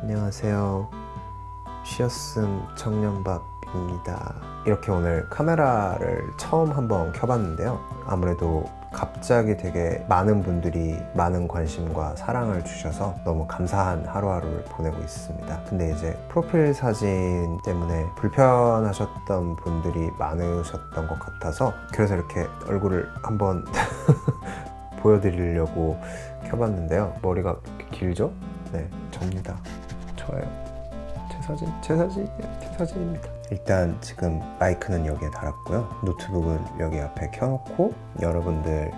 안녕하세요. 쉬었음 청년밥입니다. 이렇게 오늘 카메라를 처음 한번 켜봤는데요. 아무래도 갑자기 되게 많은 분들이 많은 관심과 사랑을 주셔서 너무 감사한 하루하루를 보내고 있습니다. 근데 이제 프로필 사진 때문에 불편하셨던 분들이 많으셨던 것 같아서 그래서 이렇게 얼굴을 한번 보여드리려고 켜봤는데요. 머리가 이렇게 길죠? 네, 접니다. 저예요. 제 사진입니다. 일단 지금 마이크는 여기에 달았고요. 노트북을 여기 앞에 켜놓고 여러분들이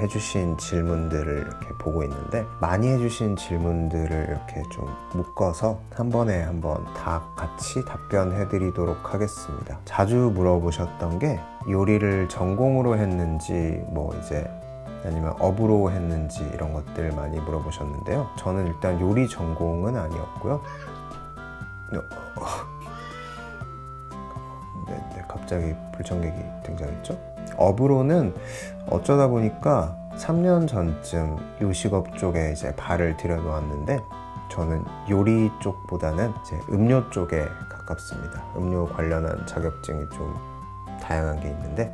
해주신 질문들을 이렇게 보고 있는데, 많이 해주신 질문들을 이렇게 좀 묶어서 한 번에 한번 다 같이 답변해 드리도록 하겠습니다. 자주 물어보셨던 게 요리를 전공으로 했는지 뭐 이제 아니면 업으로 했는지 이런 것들 많이 물어보셨는데요. 저는 일단 요리 전공은 아니었고요. 네, 갑자기 불청객이 등장했죠. 업으로는 어쩌다 보니까 3년 전쯤 요식업 쪽에 이제 발을 들여놓았는데, 저는 요리 쪽보다는 이제 음료 쪽에 가깝습니다. 음료 관련한 자격증이 좀 다양한 게 있는데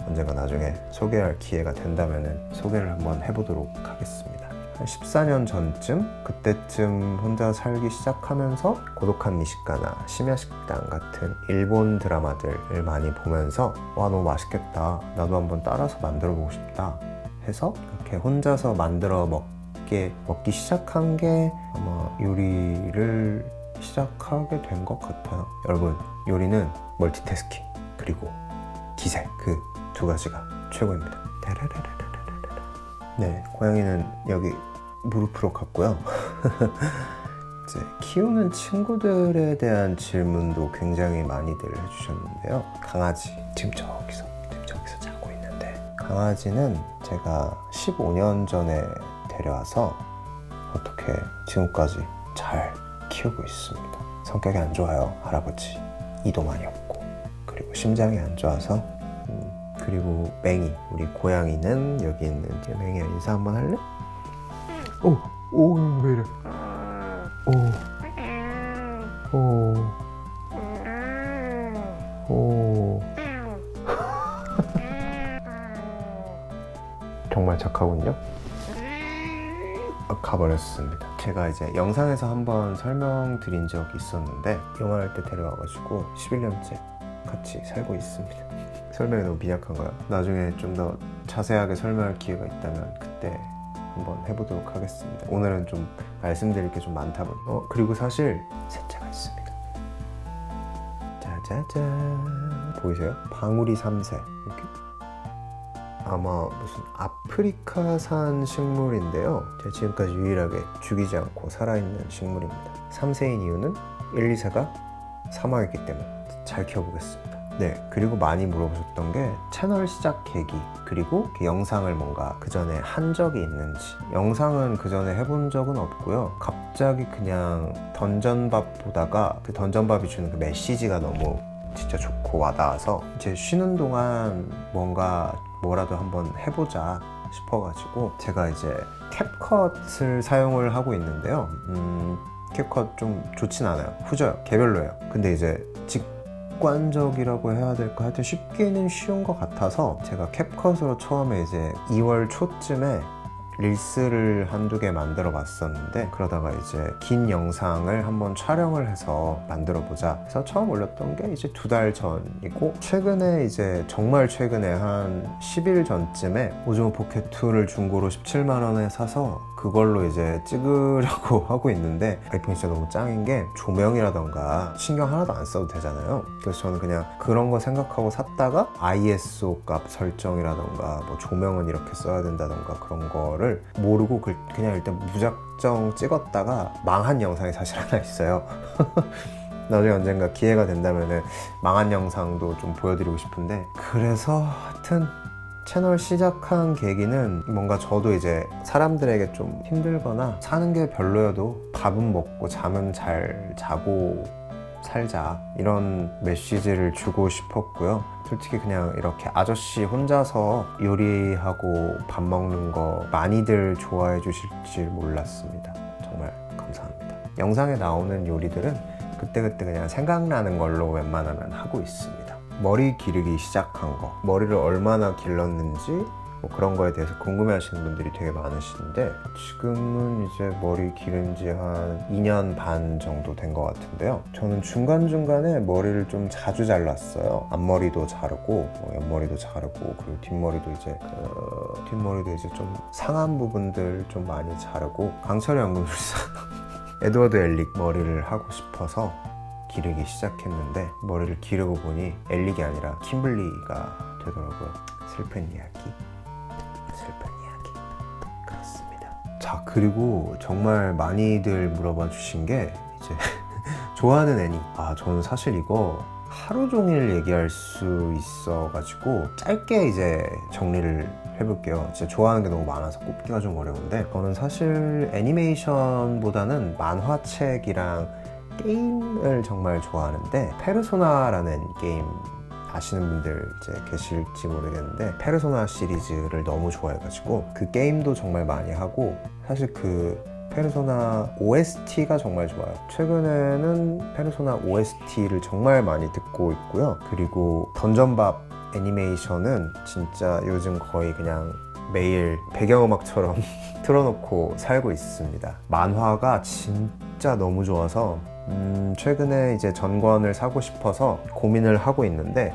언젠가 나중에 소개할 기회가 된다면 소개를 한번 해보도록 하겠습니다. 한 14년 전쯤, 그때쯤 혼자 살기 시작하면서 고독한 미식가나 심야식당 같은 일본 드라마들을 많이 보면서 와, 너무 맛있겠다, 나도 한번 따라서 만들어 보고 싶다 해서 이렇게 혼자서 만들어 먹기 시작한 게 아마 요리를 시작하게 된 것 같아요. 여러분, 요리는 멀티태스킹 그리고 기세, 그 두 가지가 최고입니다. 네, 고양이는 여기 무릎으로 갔고요. 이제 키우는 친구들에 대한 질문도 굉장히 많이들 해주셨는데요. 강아지 지금 저기서 자고 있는데, 강아지는 제가 15년 전에 데려와서 어떻게 지금까지 잘 키우고 있습니다. 성격이 안 좋아요, 할아버지. 이도 많이 없고, 그리고 심장이 안 좋아서. 그리고 맹이, 우리 고양이는 여기 있는 맹이야, 인사 한번 할래? 오, 왜 이래? 오. 정말 착하군요. 가버렸습니다. 제가 이제 영상에서 한번 설명드린 적이 있었는데, 영화할 때 데려와가지고 11년째 같이 살고 있습니다. 설명이 너무 빈약한가요? 나중에 좀 더 자세하게 설명할 기회가 있다면 그때 한번 해보도록 하겠습니다. 오늘은 좀 말씀드릴 게 좀 많다 보니. 그리고 사실 셋째가 있습니다. 짜자잔, 보이세요? 방울이 3세. 이렇게. 아마 무슨 아프리카산 식물인데요. 제가 지금까지 유일하게 죽이지 않고 살아있는 식물입니다. 3세인 이유는 1, 2세가 사망했기 때문에. 잘 키워보겠습니다. 네, 그리고 많이 물어보셨던 게 채널 시작 계기, 그리고 영상을 뭔가 그 전에 한 적이 있는지. 영상은 그 전에 해본 적은 없고요. 갑자기 그냥 던전밥 보다가 그 던전밥이 주는 그 메시지가 너무 진짜 좋고 와닿아서 이제 쉬는 동안 뭐라도 한번 해보자 싶어가지고 제가 이제 캡컷을 사용을 하고 있는데요. 캡컷 좀 좋진 않아요. 후져요. 개별로예요. 근데 이제 직관적이라고 해야 될까? 하여튼 쉽기는 쉬운 것 같아서 제가 캡컷으로 처음에 이제 2월 초쯤에 릴스를 한두 개 만들어 봤었는데, 그러다가 이제 긴 영상을 한번 촬영을 해서 만들어 보자 해서 처음 올렸던 게 이제 2달 전이고, 최근에 이제 정말 최근에 한 10일 전쯤에 오즈모 포켓 2를 중고로 17만 원에 사서 그걸로 이제 찍으려고 하고 있는데, 아이폰이 진짜 너무 짱인 게 조명이라던가 신경 하나도 안 써도 되잖아요. 그래서 저는 그냥 그런 거 생각하고 샀다가 ISO 값 설정이라던가 뭐 조명은 이렇게 써야 된다던가 그런 거를 모르고 그냥 일단 무작정 찍었다가 망한 영상이 사실 하나 있어요. 나중에 언젠가 기회가 된다면 망한 영상도 좀 보여드리고 싶은데, 그래서 하여튼 채널 시작한 계기는 뭔가 저도 이제 사람들에게 좀 힘들거나 사는 게 별로여도 밥은 먹고 잠은 잘 자고 살자, 이런 메시지를 주고 싶었고요. 솔직히 그냥 이렇게 아저씨 혼자서 요리하고 밥 먹는 거 많이들 좋아해 주실 줄 몰랐습니다. 정말 감사합니다. 영상에 나오는 요리들은 그때그때 그냥 생각나는 걸로 웬만하면 하고 있습니다. 머리 기르기 시작한 거, 머리를 얼마나 길렀는지 뭐 그런 거에 대해서 궁금해하시는 분들이 되게 많으신데, 지금은 이제 머리 기른 지 한 2년 반 정도 된 것 같은데요. 저는 중간중간에 머리를 좀 자주 잘랐어요. 앞머리도 자르고 옆머리도 자르고, 그리고 뒷머리도 이제 좀 상한 부분들 좀 많이 자르고, 강철의 연금술사 에드워드 엘릭 머리를 하고 싶어서 기르기 시작했는데, 머리를 기르고 보니 엘릭이 아니라 킴블리가 되더라고요. 슬픈 이야기. 그렇습니다. 자, 그리고 정말 많이들 물어봐 주신 게 이제 좋아하는 애니. 저는 사실 이거 하루 종일 얘기할 수 있어가지고 짧게 이제 정리를 해볼게요. 진짜 좋아하는 게 너무 많아서 꼽기가 좀 어려운데, 저는 사실 애니메이션보다는 만화책이랑 게임을 정말 좋아하는데, 페르소나라는 게임 아시는 분들 이제 계실지 모르겠는데, 페르소나 시리즈를 너무 좋아해가지고 그 게임도 정말 많이 하고, 사실 그 페르소나 OST가 정말 좋아요. 최근에는 페르소나 OST를 정말 많이 듣고 있고요. 그리고 던전밥 애니메이션은 진짜 요즘 거의 그냥 매일 배경음악처럼 틀어놓고 살고 있습니다. 만화가 진짜 너무 좋아서 최근에 이제 전권을 사고 싶어서 고민을 하고 있는데,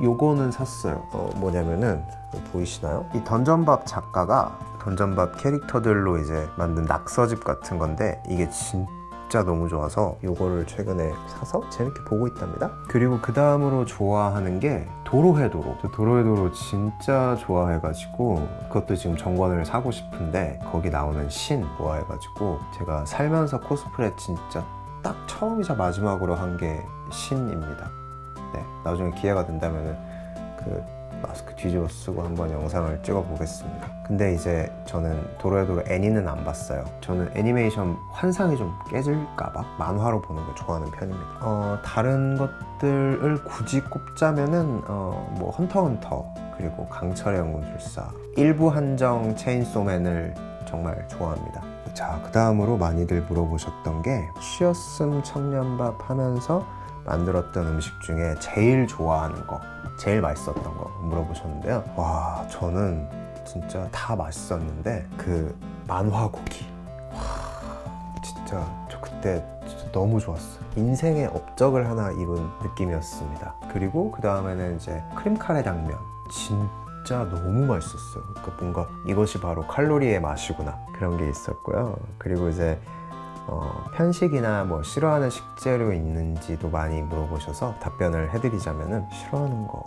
요거는 샀어요. 뭐냐면은 보이시나요? 이 던전밥 작가가 던전밥 캐릭터들로 이제 만든 낙서집 같은 건데, 이게 진짜 너무 좋아서 요거를 최근에 사서 재밌게 보고 있답니다. 그리고 그 다음으로 좋아하는 게 도로헤도로. 도로헤도로 진짜 좋아해가지고 그것도 지금 전권을 사고 싶은데, 거기 나오는 신 좋아해가지고 제가 살면서 코스프레 진짜 딱 처음이자 마지막으로 한 게 신입니다. 네, 나중에 기회가 된다면은 그 마스크 뒤집어 쓰고 한번 영상을 찍어 보겠습니다. 근데 이제 저는 도로헤도로 애니는 안 봤어요. 저는 애니메이션 환상이 좀 깨질까봐 만화로 보는 걸 좋아하는 편입니다. 다른 것들을 굳이 꼽자면은 뭐 헌터헌터, 그리고 강철의 연금술사, 일부 한정 체인소맨을 정말 좋아합니다. 자, 그 다음으로 많이들 물어보셨던 게 쉬었음 청년밥 하면서 만들었던 음식 중에 제일 좋아하는 거, 제일 맛있었던 거 물어보셨는데요. 와, 저는 진짜 다 맛있었는데 그 만화고기, 진짜 저 그때 진짜 너무 좋았어요. 인생의 업적을 하나 이룬 느낌이었습니다. 그리고 그 다음에는 이제 크림카레 당면, 진짜 너무 맛있었어요. 그러니까 뭔가 이것이 바로 칼로리의 맛이구나, 그런 게 있었고요. 그리고 이제 편식이나 뭐 싫어하는 식재료 있는지도 많이 물어보셔서 답변을 해드리자면은, 싫어하는 거,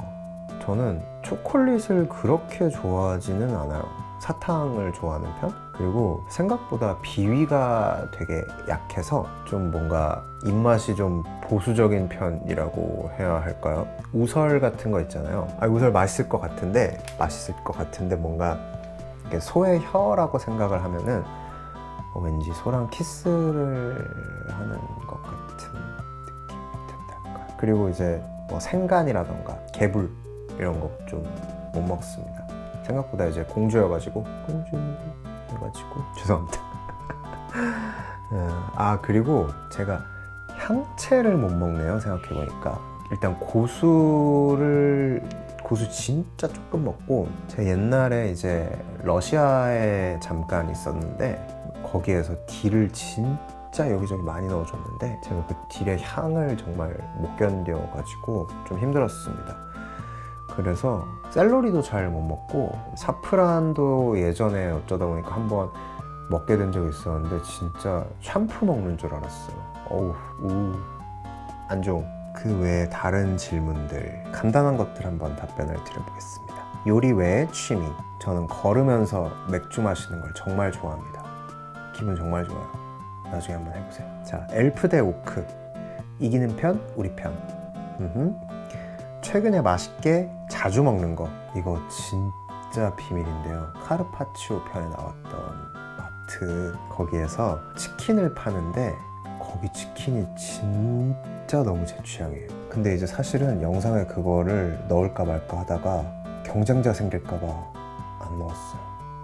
저는 초콜릿을 그렇게 좋아하지는 않아요. 사탕을 좋아하는 편? 그리고 생각보다 비위가 되게 약해서 좀 뭔가 입맛이 좀 보수적인 편이라고 해야 할까요? 우설 같은 거 있잖아요. 우설 맛있을 것 같은데 뭔가 이게 소의 혀라고 생각을 하면은 왠지 소랑 키스를 하는 것 같은 느낌이 든달까. 그리고 이제 뭐 생간이라던가 개불 이런 거 좀 못 먹습니다. 생각보다 이제 공주여가지고 죄송합니다. 그리고 제가 향채를 못 먹네요, 생각해보니까. 일단 고수 진짜 조금 먹고, 제가 옛날에 이제 러시아에 잠깐 있었는데 거기에서 딜을 진짜 여기저기 많이 넣어줬는데, 제가 그 딜의 향을 정말 못 견뎌가지고 좀 힘들었습니다. 그래서 샐러리도 잘 못 먹고, 사프란도 예전에 어쩌다 보니까 한번 먹게 된 적이 있었는데 진짜 샴푸 먹는 줄 알았어요. 안 좋은. 그 외에 다른 질문들, 간단한 것들 한번 답변을 드려보겠습니다. 요리 외에 취미, 저는 걸으면서 맥주 마시는 걸 정말 좋아합니다. 기분 정말 좋아요. 나중에 한번 해보세요. 자, 엘프 대 오크, 이기는 편, 우리 편. 최근에 맛있게 자주 먹는 거, 이거 진짜 비밀인데요. 카르파치오 편에 나왔던 마트, 거기에서 치킨을 파는데 거기 치킨이 진짜 너무 제 취향이에요. 근데 이제 사실은 영상에 그거를 넣을까 말까 하다가 경쟁자 생길까 봐 안 넣었어요.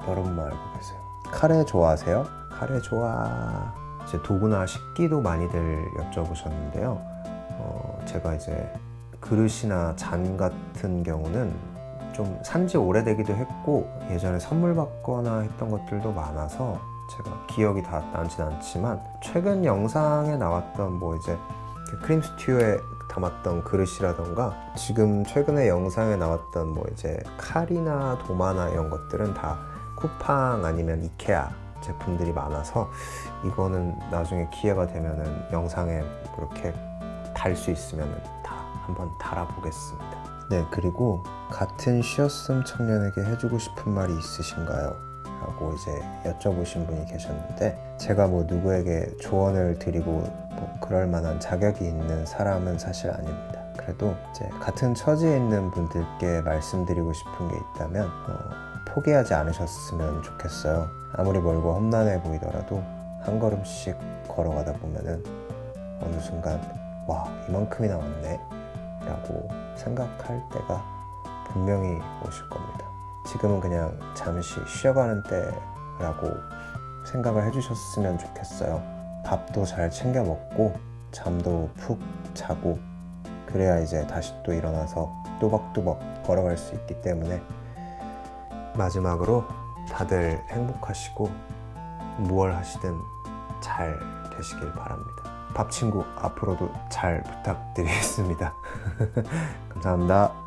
여러분만 알고 계세요. 카레 좋아하세요? 카레 좋아. 이제 도구나 식기도 많이들 여쭤보셨는데요. 제가 이제 그릇이나 잔 같은 경우는 좀 산지 오래되기도 했고 예전에 선물 받거나 했던 것들도 많아서 제가 기억이 다 나진 않지만 최근 영상에 나왔던 뭐 이제 크림 스튜에 담았던 그릇이라던가 지금 최근에 영상에 나왔던 뭐 이제 칼이나 도마나 이런 것들은 다 쿠팡 아니면 이케아 제품들이 많아서 이거는 나중에 기회가 되면은 영상에 이렇게 달 수 있으면은 다 한번 달아보겠습니다. 네, 그리고 같은 쉬었음 청년에게 해주고 싶은 말이 있으신가요? 라고 이제 여쭤보신 분이 계셨는데 제가 뭐 누구에게 조언을 드리고 뭐 그럴 만한 자격이 있는 사람은 사실 아닙니다. 그래도 이제 같은 처지에 있는 분들께 말씀드리고 싶은 게 있다면 포기하지 않으셨으면 좋겠어요. 아무리 멀고 험난해 보이더라도 한 걸음씩 걸어가다 보면은 어느 순간 와, 이만큼이나 왔네 라고 생각할 때가 분명히 오실 겁니다. 지금은 그냥 잠시 쉬어가는 때라고 생각을 해주셨으면 좋겠어요. 밥도 잘 챙겨 먹고 잠도 푹 자고 그래야 이제 다시 또 일어나서 또박또박 걸어갈 수 있기 때문에 마지막으로 다들 행복하시고 무얼 하시든 잘 되시길 바랍니다. 밥친구 앞으로도 잘 부탁드리겠습니다. 감사합니다.